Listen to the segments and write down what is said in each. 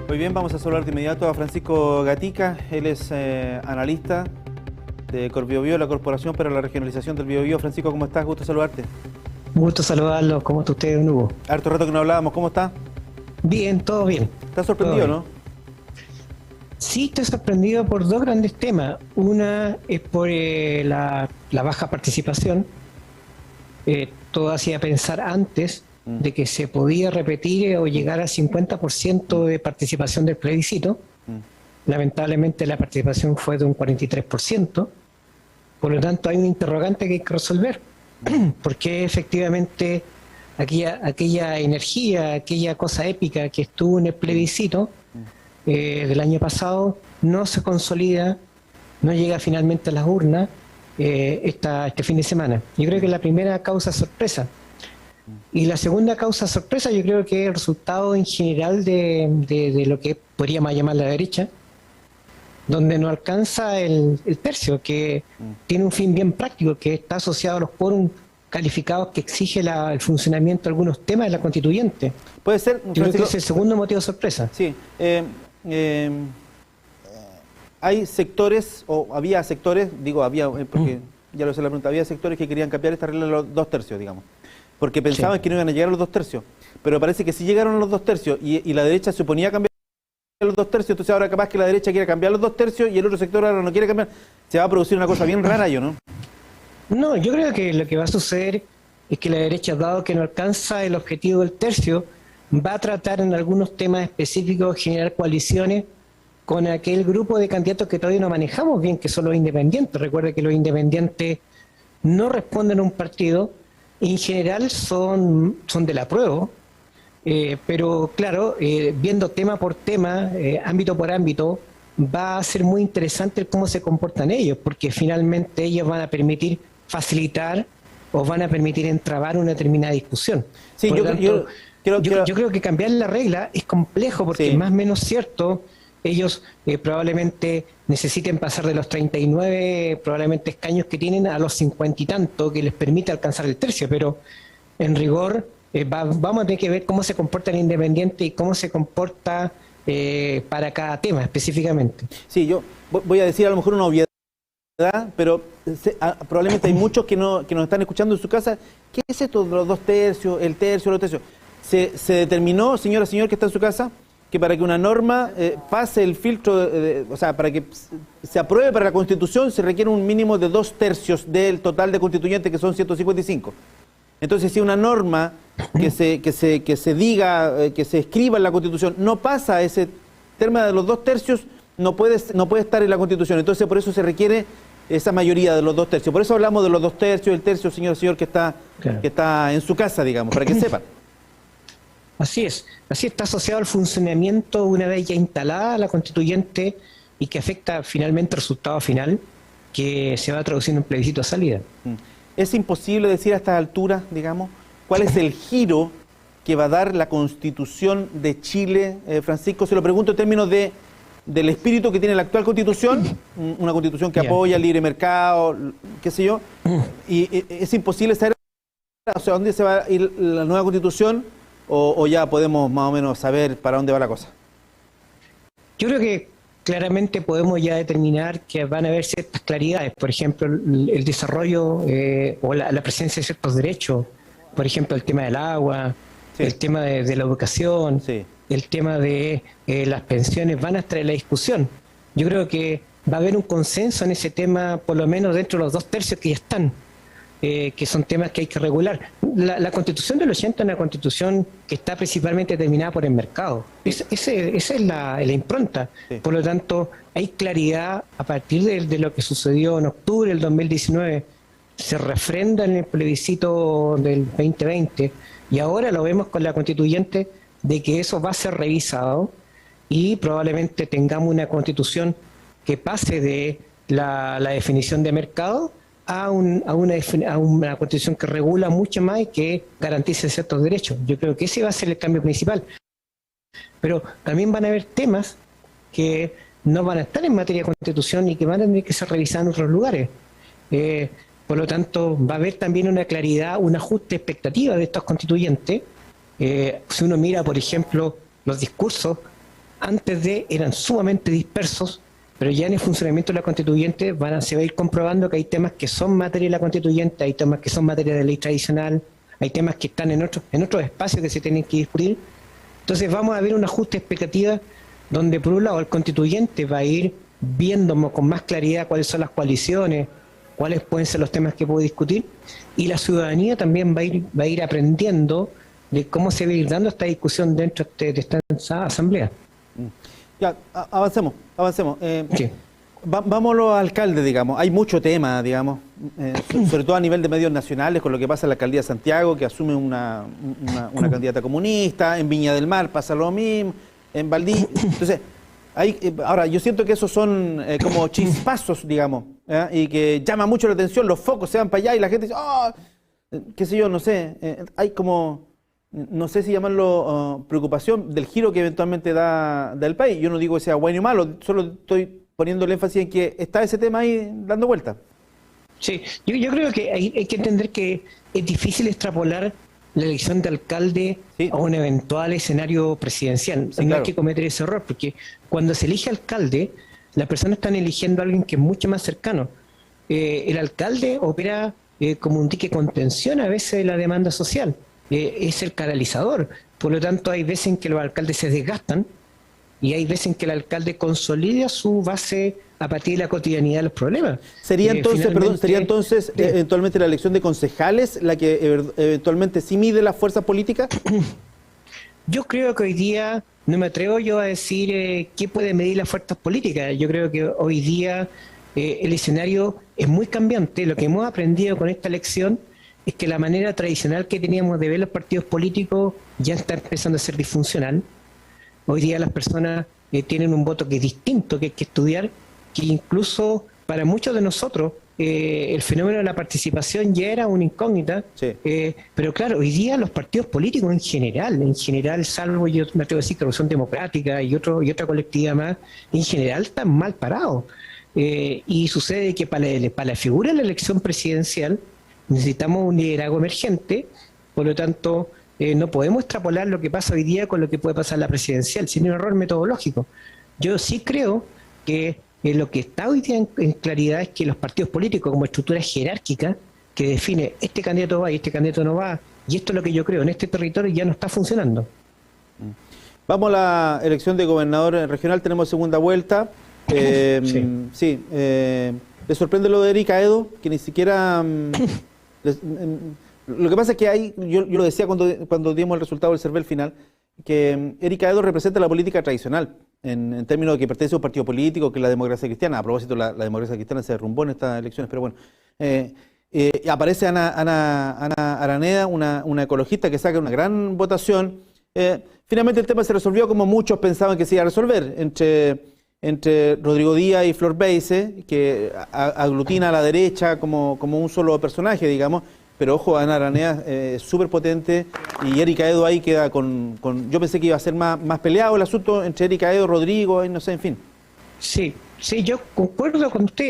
Muy bien, vamos a saludar de inmediato a Francisco Gatica. Él es analista de Corbiobío, la Corporación para la Regionalización del Biobío. Francisco, ¿cómo estás? Gusto saludarte. Un gusto saludarlo. ¿Cómo está usted, don Hugo? Harto rato que no hablábamos. ¿Cómo está? Bien, todo bien. ¿Estás sorprendido, bien, no? Sí, estoy sorprendido por dos grandes temas. Una es por la baja participación. Todo hacía pensar antes de que se podía repetir o llegar al 50% de participación del plebiscito. Lamentablemente la participación fue de un 43%. Por lo tanto, hay un interrogante que hay que resolver. ¿Por qué efectivamente aquella energía, aquella cosa épica que estuvo en el plebiscito del año pasado no se consolida, no llega finalmente a las urnas este fin de semana? Yo creo que la primera causa es sorpresa. Y la segunda causa sorpresa yo creo que es el resultado en general de lo que podríamos llamar la derecha, donde no alcanza el tercio, que tiene un fin bien práctico, que está asociado a los quórum calificados que exige el funcionamiento de algunos temas de la constituyente. Puede ser, yo creo que es el segundo motivo de sorpresa. Sí. Hay sectores, o había sectores, digo había, porque ya lo sé la pregunta, había sectores que querían cambiar esta regla de los 2/3, digamos, porque pensaban que no iban a llegar a los 2/3, pero parece que sí llegaron a los 2/3 y la derecha se oponía a cambiar los 2/3, entonces ahora capaz que la derecha quiere cambiar los 2/3 y el otro sector ahora no quiere cambiar. Se va a producir una cosa bien rara, ¿no? No, yo creo que lo que va a suceder es que la derecha, dado que no alcanza el objetivo del tercio, va a tratar en algunos temas específicos generar coaliciones con aquel grupo de candidatos que todavía no manejamos bien, que son los independientes. Recuerde que los independientes no responden a un partido, en general son del apruebo, pero claro, viendo tema por tema, ámbito por ámbito, va a ser muy interesante cómo se comportan ellos, porque finalmente ellos van a permitir facilitar o van a permitir entrabar una determinada discusión. Sí, yo creo que cambiar la regla es complejo porque más o menos cierto, ellos probablemente necesiten pasar de los 39 probablemente escaños que tienen a los 50 y tanto que les permite alcanzar el tercio, pero en rigor vamos a tener que ver cómo se comporta el independiente y cómo se comporta para cada tema específicamente. Sí, yo voy a decir a lo mejor una obviedad, pero probablemente hay muchos que nos están escuchando en su casa. ¿Qué es esto de los 2/3, el tercio, los tercios? Se determinó, señora, señor, que está en su casa, que para que una norma pase el filtro, o sea, para que se apruebe para la Constitución, se requiere un mínimo de 2/3 del total de constituyentes, que son 155. Entonces, si una norma que se diga, que se escriba en la Constitución, no pasa ese tema de los 2/3, no puede estar en la Constitución. Entonces, por eso se requiere esa mayoría de los 2/3. Por eso hablamos de los 2/3, el tercio, señor, que está en su casa, digamos, para que sepan. Así está asociado al funcionamiento una vez ya instalada la constituyente y que afecta finalmente el resultado final, que se va traduciendo en plebiscito de salida. Es imposible decir a estas alturas, digamos, cuál es el giro que va a dar la Constitución de Chile, Francisco. Se lo pregunto en términos del espíritu que tiene la actual Constitución, una Constitución que apoya el libre mercado, qué sé yo, y es imposible saber hacia dónde se va a ir la nueva Constitución, o ya podemos más o menos saber para dónde va la cosa. Yo creo que claramente podemos ya determinar que van a haber ciertas claridades, por ejemplo, el desarrollo o la presencia de ciertos derechos, por ejemplo, el tema del agua, el tema de la educación, el tema de las pensiones, van a estar en la discusión. Yo creo que va a haber un consenso en ese tema, por lo menos dentro de los 2/3 que ya están, que son temas que hay que regular. La Constitución del 80 es una Constitución que está principalmente determinada por el mercado. Esa es la impronta. Por lo tanto, hay claridad a partir de lo que sucedió en octubre del 2019. Se refrenda en el plebiscito del 2020 y ahora lo vemos con la constituyente de que eso va a ser revisado y probablemente tengamos una Constitución que pase de la definición de mercado a una Constitución que regula mucho más y que garantice ciertos derechos. Yo creo que ese va a ser el cambio principal. Pero también van a haber temas que no van a estar en materia de Constitución y que van a tener que ser revisados en otros lugares. Por lo tanto, va a haber también una claridad, un ajuste de expectativa de estos constituyentes. Si uno mira, por ejemplo, los discursos antes de eran sumamente dispersos, pero ya en el funcionamiento de la constituyente se va a ir comprobando que hay temas que son materia de la constituyente, hay temas que son materia de ley tradicional, hay temas que están en otros espacios que se tienen que discutir. Entonces vamos a ver un ajuste de expectativas donde por un lado el constituyente va a ir viendo con más claridad cuáles son las coaliciones, cuáles pueden ser los temas que puede discutir, y la ciudadanía también va a ir aprendiendo de cómo se va a ir dando esta discusión dentro de esta asamblea. Ya, avancemos. Sí. Vamos a los alcaldes, digamos. Hay mucho tema, digamos, sobre todo a nivel de medios nacionales, con lo que pasa en la alcaldía de Santiago, que asume una candidata comunista. En Viña del Mar pasa lo mismo, en Valdivia. Entonces, ahora, yo siento que esos son como chispazos, digamos, y que llama mucho la atención, los focos se van para allá y la gente dice, oh, qué sé yo, no sé, hay como, no sé si llamarlo preocupación del giro que eventualmente da el país. Yo no digo que sea bueno o malo, solo estoy poniendo el énfasis en que está ese tema ahí dando vuelta. Sí, yo creo que hay que entender que es difícil extrapolar la elección de alcalde a un eventual escenario presidencial. Sí, no claro. hay que cometer ese error, porque cuando se elige alcalde, las personas están eligiendo a alguien que es mucho más cercano. El alcalde opera como un dique de contención a veces de la demanda social, es el canalizador. Por lo tanto, hay veces en que los alcaldes se desgastan y hay veces en que el alcalde consolida su base a partir de la cotidianidad de los problemas. ¿Sería entonces eventualmente la elección de concejales la que eventualmente sí mide las fuerzas políticas? Yo creo que hoy día, no me atrevo yo a decir qué puede medir las fuerzas políticas. Yo creo que hoy día el escenario es muy cambiante. Lo que hemos aprendido con esta elección es que la manera tradicional que teníamos de ver los partidos políticos ya está empezando a ser disfuncional. Hoy día las personas tienen un voto que es distinto, que hay que estudiar, que incluso para muchos de nosotros el fenómeno de la participación ya era una incógnita, Sí. pero claro, hoy día los partidos políticos en general, salvo yo me atrevo a decir Revolución Democrática y otra colectividad más, en general están mal parados. Y sucede que para la figura de la elección presidencial necesitamos un liderazgo emergente, por lo tanto no podemos extrapolar lo que pasa hoy día con lo que puede pasar en la presidencial, sin un error metodológico. Yo sí creo que lo que está hoy día en claridad es que los partidos políticos como estructura jerárquica que define este candidato va y este candidato no va, y esto es lo que yo creo, en este territorio ya no está funcionando. Vamos a la elección de gobernador regional, tenemos segunda vuelta. Sí. ¿Le sorprende lo de Erika Edo? Que ni siquiera... lo que pasa es que yo lo decía cuando dimos el resultado del CERVEL final, que Erika Edo representa la política tradicional, en términos de que pertenece a un partido político, que es la democracia cristiana. A propósito, la democracia cristiana se derrumbó en estas elecciones, pero bueno. Aparece Ana Araneda, una ecologista que saca una gran votación. Finalmente el tema se resolvió como muchos pensaban que se iba a resolver, entre Rodrigo Díaz y Flor Beise, que aglutina a la derecha como un solo personaje, digamos. Pero ojo, Ana Araneda es súper potente y Erika Edo ahí queda con... Yo pensé que iba a ser más peleado el asunto entre Erika Edo, Rodrigo, y no sé, en fin. Sí, yo concuerdo con usted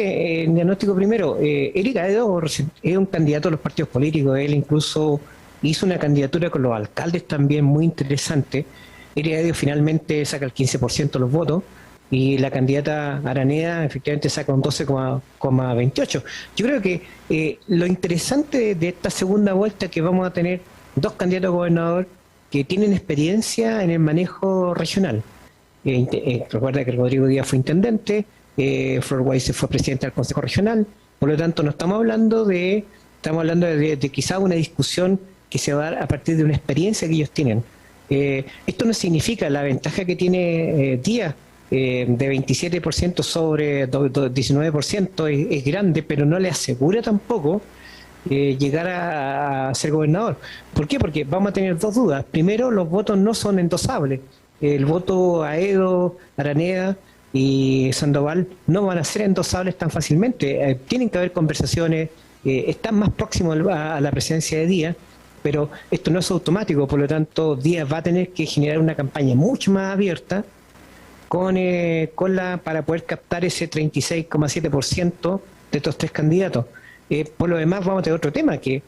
en diagnóstico primero. Erika Edo es un candidato a los partidos políticos, él incluso hizo una candidatura con los alcaldes también muy interesante. Erika Edo finalmente saca el 15% de los votos y la candidata Araneda efectivamente saca un 12,28. Yo creo que lo interesante de esta segunda vuelta es que vamos a tener dos candidatos a gobernador que tienen experiencia en el manejo regional. Recuerda que Rodrigo Díaz fue intendente, Flor Beise fue presidenta del Consejo Regional, por lo tanto no estamos hablando de quizá una discusión que se va a dar a partir de una experiencia que ellos tienen. Esto no significa la ventaja que tiene Díaz, de 27% sobre 19% es grande, pero no le asegura tampoco llegar a ser gobernador. ¿Por qué? Porque vamos a tener dos dudas. Primero, los votos no son endosables. El voto a Edo, Araneda y Sandoval no van a ser endosables tan fácilmente. Tienen que haber conversaciones, están más próximos a la presidencia de Díaz, pero esto no es automático, por lo tanto Díaz va a tener que generar una campaña mucho más abierta para poder captar ese 36,7% de estos tres candidatos. Por lo demás vamos a tener otro tema, que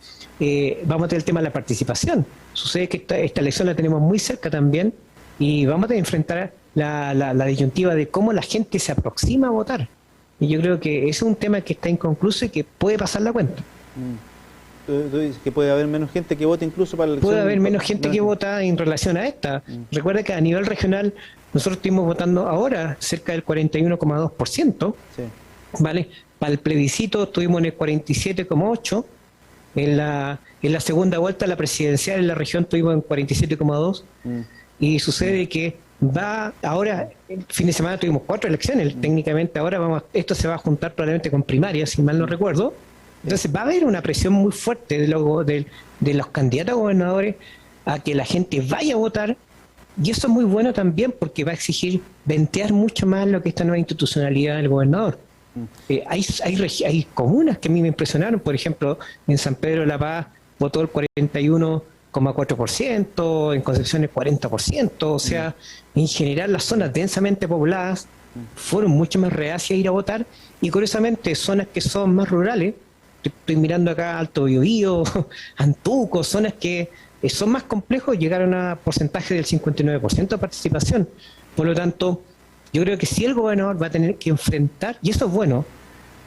vamos a tener el tema de la participación. Sucede que esta elección la tenemos muy cerca también y vamos a enfrentar la disyuntiva de cómo la gente se aproxima a votar. Y yo creo que ese es un tema que está inconcluso y que puede pasar la cuenta. Tú dices que puede haber menos gente que vote incluso para la elección. Puede haber menos gente que vota en relación a esta. Recuerda que a nivel regional nosotros estuvimos votando ahora cerca del 41,2%. Sí. ¿Vale? Para el plebiscito estuvimos en el 47,8%. En la segunda vuelta, la presidencial en la región estuvimos en 47,2%. Y sucede que ahora, el fin de semana tuvimos 4 elecciones. Técnicamente ahora esto se va a juntar probablemente con primarias, si mal no recuerdo. Entonces va a haber una presión muy fuerte de los candidatos a gobernadores a que la gente vaya a votar, y eso es muy bueno también porque va a exigir ventear mucho más lo que esta nueva institucionalidad del gobernador. Hay comunas que a mí me impresionaron, por ejemplo, en San Pedro de la Paz votó el 41,4%, en Concepción el 40%, o sea, en general las zonas densamente pobladas fueron mucho más reacias a ir a votar, y curiosamente zonas que son más rurales, estoy mirando acá Alto Biobío, Antuco, zonas que son más complejos, llegaron a porcentaje del 59% de participación. Por lo tanto, yo creo que sí el gobernador va a tener que enfrentar, y eso es bueno,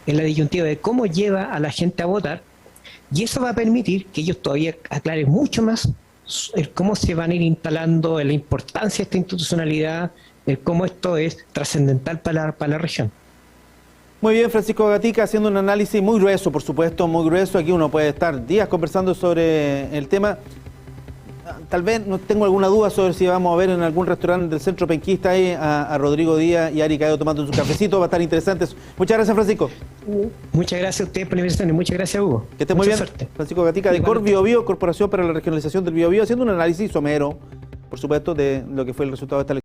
en la disyuntiva de cómo lleva a la gente a votar, y eso va a permitir que ellos todavía aclaren mucho más el cómo se van a ir instalando, la importancia de esta institucionalidad, el cómo esto es trascendental para la región. Muy bien, Francisco Gatica, haciendo un análisis muy grueso, por supuesto, muy grueso. Aquí uno puede estar días conversando sobre el tema. Tal vez no tengo alguna duda sobre si vamos a ver en algún restaurante del centro penquista ahí a Rodrigo Díaz y Ari Cayo tomando su cafecito. Va a estar interesante eso. Muchas gracias, Francisco. Muchas gracias a ustedes por la invitación y muchas gracias, Hugo. Que esté muy bien. Suerte. Francisco Gatica de Cor Biobío, Corporación para la Regionalización del Biobío, haciendo un análisis somero, por supuesto, de lo que fue el resultado de esta elección.